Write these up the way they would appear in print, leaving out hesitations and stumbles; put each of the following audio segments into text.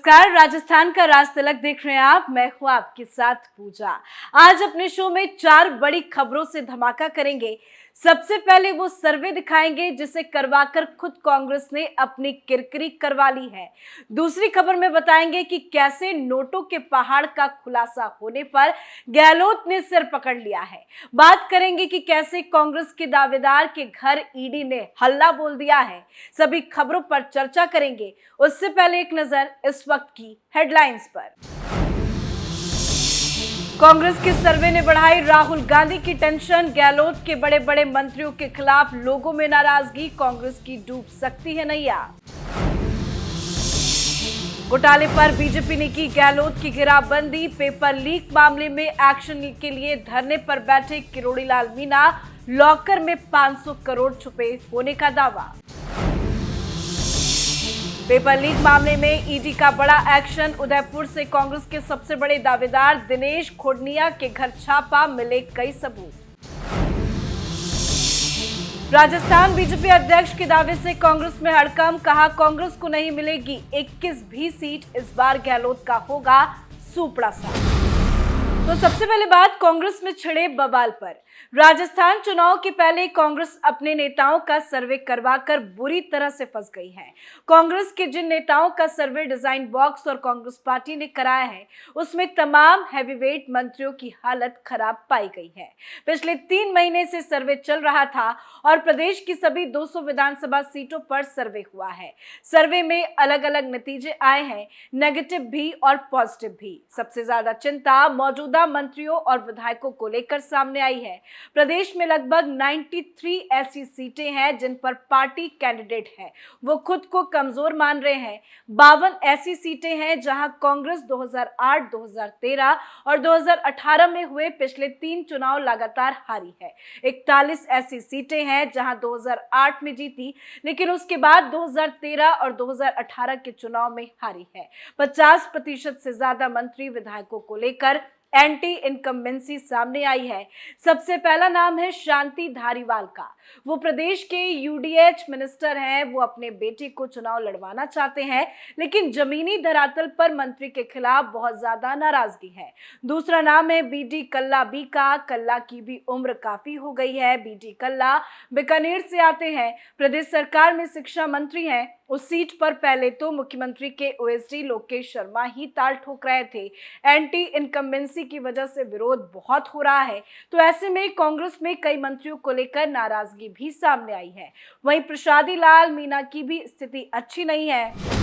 नमस्कार, राजस्थान का राज तिलक देख रहे हैं आप। मैं हूं आपके साथ पूजा। आज अपने शो में 4 बड़ी खबरों से धमाका करेंगे। सबसे पहले वो सर्वे दिखाएंगे जिसे करवाकर खुद कांग्रेस ने अपनी किरकिरी करवा ली है। दूसरी खबर में बताएंगे कि कैसे नोटों के पहाड़ का खुलासा होने पर गहलोत ने सिर पकड़ लिया है। बात करेंगे कि कैसे कांग्रेस के दावेदार के घर ईडी ने हल्ला बोल दिया है। सभी खबरों पर चर्चा करेंगे। उससे पहले एक नजर इस वक्त की हेडलाइंस पर। कांग्रेस के सर्वे ने बढ़ाई राहुल गांधी की टेंशन। गहलोत के बड़े बड़े मंत्रियों के खिलाफ लोगों में नाराजगी। कांग्रेस की डूब सकती है नैया। घोटाले पर बीजेपी ने की गहलोत की घेराबंदी। पेपर लीक मामले में एक्शन के लिए धरने पर बैठे किरोड़ी लाल मीणा। लॉकर में 500 करोड़ छुपे होने का दावा। पेपर लीक मामले में ईडी का बड़ा एक्शन। उदयपुर से कांग्रेस के सबसे बड़े दावेदार दिनेश खोडनिया के घर छापा, मिले कई सबूत। राजस्थान बीजेपी अध्यक्ष के दावे से कांग्रेस में हड़कंप। कहा कांग्रेस को नहीं मिलेगी 21 भी सीट, इस बार गहलोत का होगा सुपड़ा सा। तो सबसे पहले बात कांग्रेस में छिड़े बवाल पर। राजस्थान चुनाव के पहले कांग्रेस अपने नेताओं का सर्वे करवाकर बुरी तरह से फंस गई है। कांग्रेस के जिन नेताओं का सर्वे डिजाइन बॉक्स और कांग्रेस पार्टी ने कराया है, उसमें तमाम हैवीवेट मंत्रियों की हालत खराब पाई गई है। पिछले 3 महीने से सर्वे चल रहा था और प्रदेश की सभी 200 विधानसभा सीटों पर सर्वे हुआ है। सर्वे में अलग अलग नतीजे आए हैं, नेगेटिव भी और पॉजिटिव भी। सबसे ज्यादा चिंता मौजूदा मंत्रियों और विधायकों को लेकर सामने आई है। प्रदेश में लगभग 93 ऐसी सीटें हैं जिन पर पार्टी कैंडिडेट है वो खुद को कमजोर मान रहे हैं। 52 ऐसी सीटें हैं जहां कांग्रेस 2008, 2013 और 2018 में हुए पिछले 3 चुनाव लगातार हारी है। 41 ऐसी सीटें हैं जहां 2008 में जीती लेकिन उसके बाद 2013 और 2018 के चुनाव में हारी है। 50% से ज्यादा मंत्री विधायकों को लेकर एंटी इनकम्बेंसी सामने आई है। सबसे पहला नाम है शांति धारीवाल का। वो प्रदेश के यूडीएच मिनिस्टर हैं। वो अपने बेटे को चुनाव लड़वाना चाहते हैं लेकिन जमीनी धरातल पर मंत्री के खिलाफ बहुत ज्यादा नाराजगी है। दूसरा नाम है बीडी कल्ला बी का। कल्ला की भी उम्र काफी हो गई है। बीडी कल्ला बीकानेर से आते हैं। प्रदेश सरकार में शिक्षा मंत्री हैं। उस सीट पर पहले तो मुख्यमंत्री के ओएसडी लोकेश शर्मा ही ताल ठोक रहे थे। एंटी इनकम्बेंसी की वजह से विरोध बहुत हो रहा है, तो ऐसे में कांग्रेस में कई मंत्रियों को लेकर नाराजगी भी सामने आई है। वहीं प्रसादी लाल मीणा की भी स्थिति अच्छी नहीं है।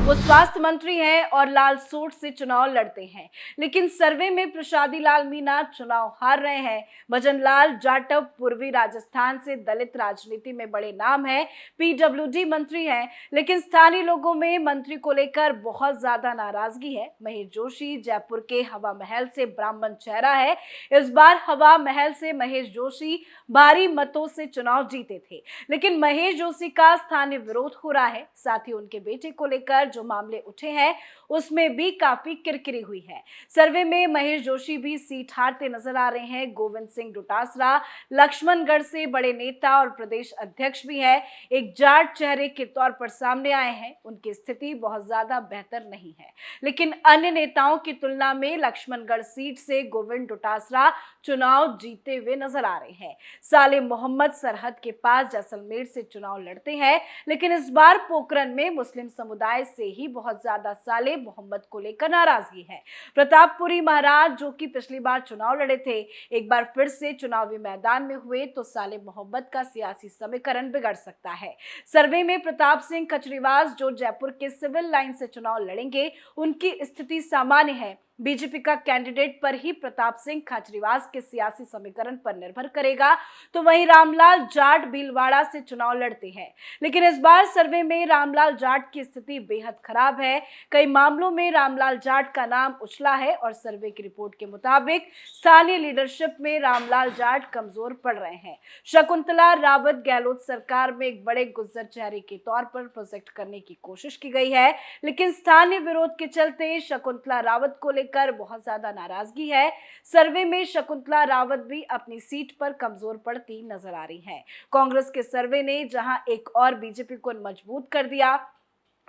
वो स्वास्थ्य मंत्री हैं और लालसोट से चुनाव लड़ते हैं लेकिन सर्वे में प्रसादी लाल मीणा चुनाव हार रहे हैं। भजन लाल जाटव पूर्वी राजस्थान से दलित राजनीति में बड़े नाम हैं। पीडब्ल्यूडी मंत्री हैं लेकिन स्थानीय लोगों में मंत्री को लेकर बहुत ज्यादा नाराजगी है। महेश जोशी जयपुर के हवा महल से ब्राह्मण चेहरा है। इस बार हवा महल से महेश जोशी भारी मतों से चुनाव जीते थे लेकिन महेश जोशी का स्थानीय विरोध हो रहा है। साथ ही उनके बेटे को लेकर जो मामले उठे हैं उसमें भी काफी किरकिरी हुई है। सर्वे में महेश जोशी भी सीट हारते नजर आ रहे हैं। गोविंद सिंह डोटासरा लक्ष्मणगढ़ से बड़े नेता और प्रदेश अध्यक्ष भी हैं। एक जाट चेहरे के तौर पर सामने आए हैं। उनकी स्थिति बहुत ज्यादा बेहतर नहीं है लेकिन अन्य नेताओं की तुलना में लक्ष्मणगढ़ सीट से गोविंद डोटासरा चुनाव जीते हुए नजर आ रहे हैं। साले मोहम्मद सरहद के पास जैसलमेर से चुनाव लड़ते हैं लेकिन इस बार पोखरण में मुस्लिम समुदाय से ही बहुत ज्यादा साले मोहम्मद को लेकर नाराजगी है। प्रतापपुरी महाराज जो कि पिछली बार चुनाव लड़े थे, एक बार फिर से चुनावी मैदान में हुए तो साले मोहम्मद का सियासी समीकरण बिगड़ सकता है। सर्वे में प्रताप सिंह कचरीवास जो जयपुर के सिविल लाइन से चुनाव लड़ेंगे, उनकी स्थिति सामान्य है। बीजेपी का कैंडिडेट पर ही प्रताप सिंह खाचरीवास के सियासी समीकरण पर निर्भर करेगा। तो वहीं रामलाल जाट भीलवाड़ा से चुनाव लड़ते हैं लेकिन इस बार सर्वे में रामलाल जाट की स्थिति बेहद खराब है। कई मामलों में रामलाल जाट का नाम उछला है और सर्वे की रिपोर्ट के मुताबिक स्थानीय लीडरशिप में रामलाल जाट कमजोर पड़ रहे हैं। शकुंतला रावत गहलोत सरकार में एक बड़े गुज्जर चेहरे के तौर पर प्रोजेक्ट करने की कोशिश की गई है लेकिन स्थानीय विरोध के चलते शकुंतला रावत को लेकर बहुत ज्यादा नाराजगी है। सर्वे में शकुंतला रावत भी अपनी सीट पर कमजोर पड़ती नजर आ रही हैं। कांग्रेस के सर्वे ने जहां एक और बीजेपी को मजबूत कर दिया,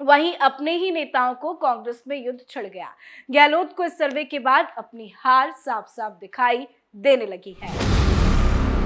वहीं अपने ही नेताओं को कांग्रेस में युद्ध छिड़ गया। गहलोत को इस सर्वे के बाद अपनी हार साफ साफ दिखाई देने लगी है।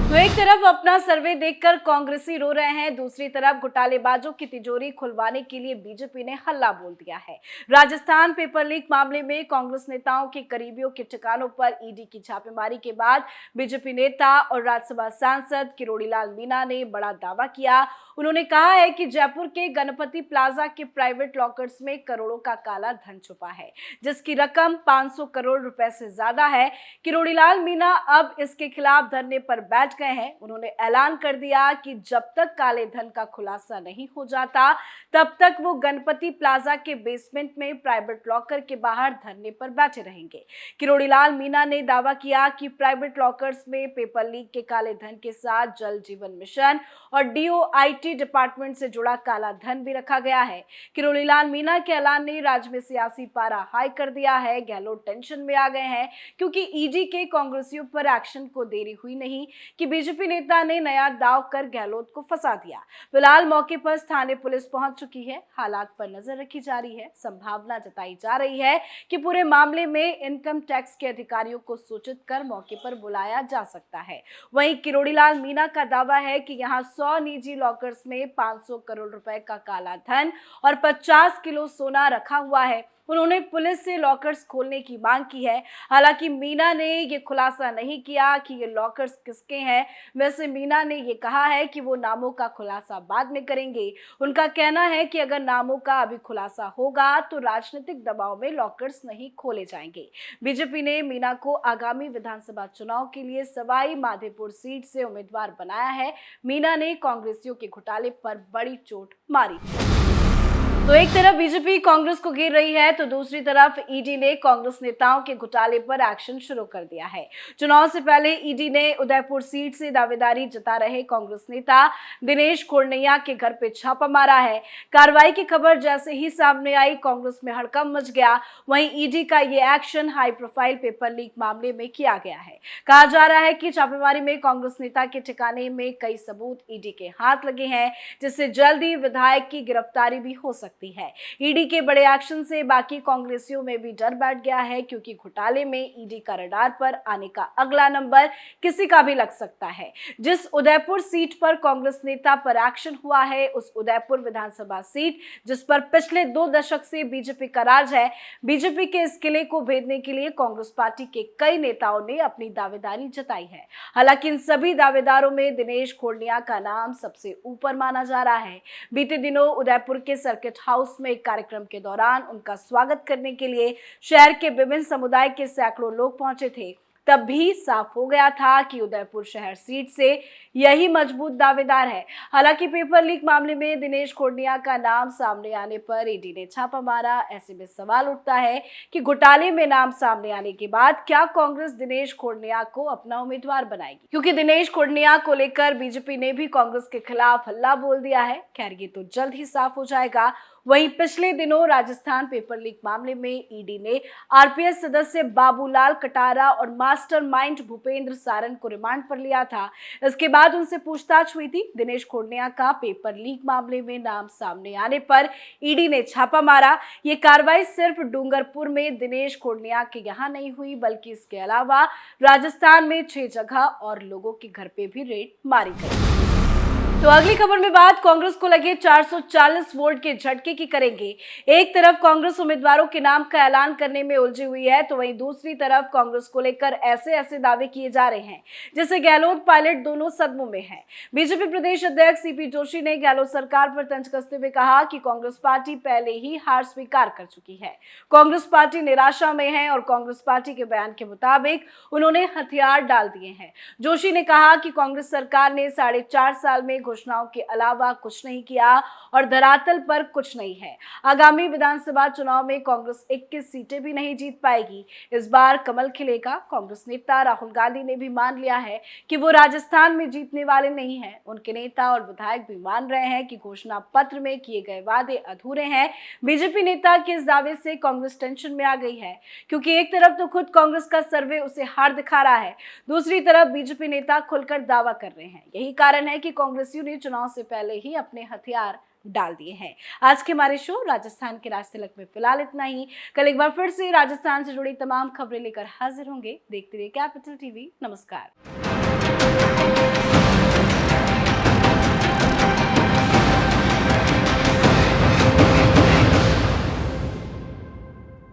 तो एक तरफ अपना सर्वे देखकर कांग्रेसी रो रहे हैं, दूसरी तरफ घोटालेबाजों की तिजोरी खुलवाने के लिए बीजेपी ने हल्ला बोल दिया है। राजस्थान पेपर लीक मामले में कांग्रेस नेताओं के करीबियों के ठिकानों पर ईडी की छापेमारी के बाद बीजेपी नेता और राज्यसभा सांसद किरोड़ीलाल मीणा ने बड़ा दावा किया। उन्होंने कहा है कि जयपुर के गणपति प्लाजा के प्राइवेट लॉकर्स में करोड़ों का काला धन छुपा है, जिसकी रकम 500 करोड़ रुपए से ज्यादा है। किरोड़ीलाल मीणा अब इसके खिलाफ धरने पर बैठ गए हैं। उन्होंने ऐलान कर दिया कि जब तक काले धन का खुलासा नहीं हो जाता, तब तक वो गणपति प्लाजा के बेसमेंट में प्राइवेट लॉकर के बाहर धरने पर बैठे रहेंगे। किरोड़ीलाल मीणा ने दावा किया कि प्राइवेट लॉकर्स में पेपर लीक के काले धन के साथ जल जीवन मिशन और डीओआईटी डिपार्टमेंट से जुड़ा काला धन भी रखा गया है। किरोड़ीलाल मीणा के ऐलान ने राज्य में सियासी पारा हाई कर दिया है। गहलोत टेंशन में आ गए हैं क्योंकि ईडी के कांग्रेसियों पर एक्शन को देरी हुई नहीं कि बीजेपी नेता ने नया दाव कर गहलोत को फंसा दिया। फिलहाल मौके पर स्थानीय पुलिस पहुंच चुकी है। हालात पर नजर रखी जा रही है। संभावना जताई जा रही है कि पूरे मामले में इनकम टैक्स के अधिकारियों को सूचित कर मौके पर बुलाया जा सकता है। वहीं किरोड़ीलाल मीणा का दावा है कि यहां 100 निजी लॉकर्स में 500 करोड़ रुपए का काला धन और 50 किलो सोना रखा हुआ है। उन्होंने पुलिस से लॉकर्स खोलने की मांग की है। हालांकि मीणा ने ये खुलासा नहीं किया कि ये लॉकर्स किसके हैं। वैसे मीणा ने ये कहा है कि वो नामों का खुलासा बाद में करेंगे। उनका कहना है कि अगर नामों का अभी खुलासा होगा तो राजनीतिक दबाव में लॉकर्स नहीं खोले जाएंगे। बीजेपी ने मीणा को आगामी विधानसभा चुनाव के लिए सवाई माधोपुर सीट से उम्मीदवार बनाया है। मीणा ने कांग्रेसियों के घोटाले पर बड़ी चोट मारी। तो एक तरफ बीजेपी कांग्रेस को घेर रही है, तो दूसरी तरफ ईडी ने कांग्रेस नेताओं के घोटाले पर एक्शन शुरू कर दिया है। चुनाव से पहले ईडी ने उदयपुर सीट से दावेदारी जता रहे कांग्रेस नेता दिनेश कोर्नैया के घर पे छापा मारा है। कार्रवाई की खबर जैसे ही सामने आई, कांग्रेस में हड़कंप मच गया। वहीं ईडी का ये action high profile paper leak मामले में किया गया है। कहा जा रहा है कि छापेमारी में कांग्रेस नेता के ठिकाने में कई सबूत ईडी के हाथ लगे हैं, जिससे जल्द ही विधायक की गिरफ्तारी भी हो सकती है। ईडी के बड़े एक्शन से बाकी कांग्रेसियों में भी डर बैठ गया है, क्योंकि घोटाले में ईडी का रडार पर आने का अगला नंबर किसी का भी लग सकता है। जिस उदयपुर सीट पर कांग्रेस नेता पर एक्शन हुआ है, उस उदयपुर विधानसभा सीट जिस पर पिछले 2 दशक से बीजेपी का राज है, बीजेपी के इस किले को भेदने के लिए कांग्रेस पार्टी के कई नेताओं ने अपनी दावेदारी जताई है। हालांकि इन सभी दावेदारों में दिनेश कोर्नैया का नाम सबसे ऊपर माना जा रहा है। बीते दिनों उदयपुर के सर्किट हाउस में एक कार्यक्रम के दौरान उनका स्वागत करने के लिए शहर के विभिन्न समुदाय के सैकड़ों लोग पहुंचे थे। तब भी साफ हो गया था कि उदयपुर शहर सीट से यही मजबूत दावेदार है। हालांकि पेपर लीक मामले में दिनेश कोर्नैया का नाम सामने आने पर ईडी ने छापा मारा। ऐसे में सवाल उठता है कि घोटाले में नाम सामने आने के बाद क्या कांग्रेस दिनेश कोर्नैया को अपना उम्मीदवार बनाएगी, क्योंकि दिनेश कोर्नैया को लेकर बीजेपी ने भी कांग्रेस के खिलाफ हल्ला बोल दिया है। खैर, ये तो जल्द ही साफ हो जाएगा। वहीं पिछले दिनों राजस्थान पेपर लीक मामले में ईडी ने आरपीएस सदस्य बाबूलाल कटारा और मास्टरमाइंड भूपेंद्र सारन को रिमांड पर लिया था। इसके बाद उनसे पूछताछ हुई थी। दिनेश कोर्नैया का पेपर लीक मामले में नाम सामने आने पर ईडी ने छापा मारा। ये कार्रवाई सिर्फ डूंगरपुर में दिनेश कोर्नैया के यहाँ नहीं हुई, बल्कि इसके अलावा राजस्थान में 6 जगह और लोगों के घर पे भी रेड मारी गई। तो अगली खबर में बात कांग्रेस को लगे 440 वोट के झटके की करेंगे। एक तरफ कांग्रेस उम्मीदवारों के नाम का ऐलान करने में उलझी हुई है, तो वहीं दूसरी तरफ कांग्रेस को लेकर ऐसे दावे किए जा रहे हैं जैसे गहलोत पायलट दोनों सदमों में है। बीजेपी प्रदेश अध्यक्ष सीपी जोशी ने गहलोत सरकार पर तंज कसते हुए कहा कि कांग्रेस पार्टी पहले ही हार स्वीकार कर चुकी है। कांग्रेस पार्टी निराशा में है और कांग्रेस पार्टी के बयान के मुताबिक उन्होंने हथियार डाल दिए हैं। जोशी ने कहा कि कांग्रेस सरकार ने 4.5 साल में घोषणाओं के अलावा कुछ नहीं किया और धरातल पर कुछ नहीं है। आगामी विधानसभा चुनाव में कांग्रेस 21 सीटें भी नहीं जीत पाएगी। इस बार कमल खिलेगा। कांग्रेस नेता राहुल गांधी ने भी मान लिया है कि वो राजस्थान में जीतने वाले नहीं हैं। उनके नेता और विधायक भी मान रहे हैं कि घोषणा पत्र में किए गए वादे अधूरे हैं। बीजेपी नेता के इस दावे से कांग्रेस टेंशन में आ गई है, क्योंकि एक तरफ तो खुद कांग्रेस का सर्वे उसे हार दिखा रहा है, दूसरी तरफ बीजेपी नेता खुलकर दावा कर रहे हैं। यही कारण है कि कांग्रेस कांग्रेसियों ने चुनाव से पहले ही अपने हथियार डाल दिए हैं। आज के हमारे शो राजस्थान के राजतिलक में फिलहाल इतना ही। कल एक बार फिर से राजस्थान से जुड़ी तमाम खबरें लेकर हाजिर होंगे। देखते रहिए कैपिटल टीवी। नमस्कार।